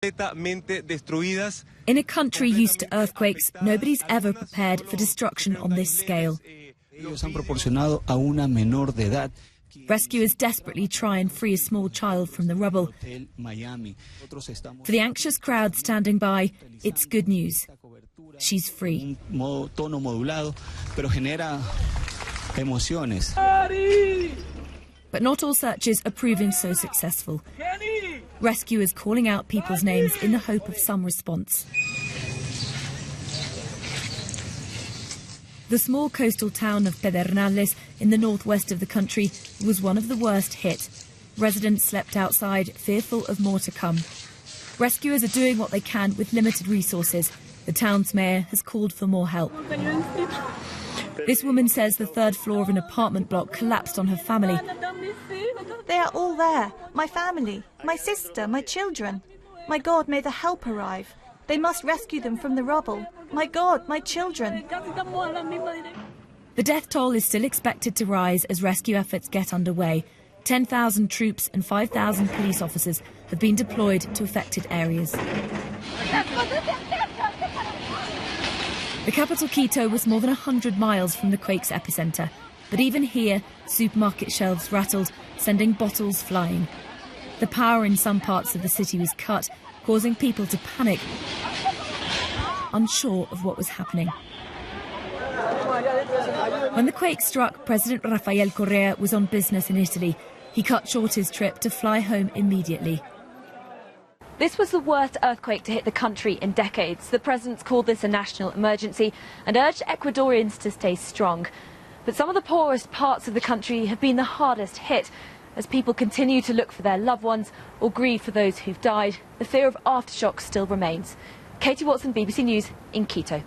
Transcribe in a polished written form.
In a country used to earthquakes, nobody's ever prepared for destruction on this scale. Rescuers desperately try and free a small child from the rubble. For the anxious crowd standing by, it's good news. She's free. But not all searches are proving so successful. Rescuers calling out people's names in the hope of some response. The small coastal town of Pedernales in the northwest of the country was one of the worst hit. Residents slept outside, fearful of more to come. Rescuers are doing what they can with limited resources. The town's mayor has called for more help. This woman says the third floor of an apartment block collapsed on her family. They are all there. My family, my sister, my children. My God, may the help arrive. They must rescue them from the rubble. My God, my children. The death toll is still expected to rise as rescue efforts get underway. 10,000 troops and 5,000 police officers have been deployed to affected areas. The capital, Quito, was more than 100 miles from the quake's epicenter. But even here, supermarket shelves rattled, sending bottles flying. The power in some parts of the city was cut, causing people to panic, unsure of what was happening. When the quake struck, President Rafael Correa was on business in Italy. He cut short his trip to fly home immediately. This was the worst earthquake to hit the country in decades. The president's called this a national emergency and urged Ecuadorians to stay strong. But some of the poorest parts of the country have been the hardest hit. As people continue to look for their loved ones or grieve for those who've died, the fear of aftershocks still remains. Katie Watson, BBC News in Quito.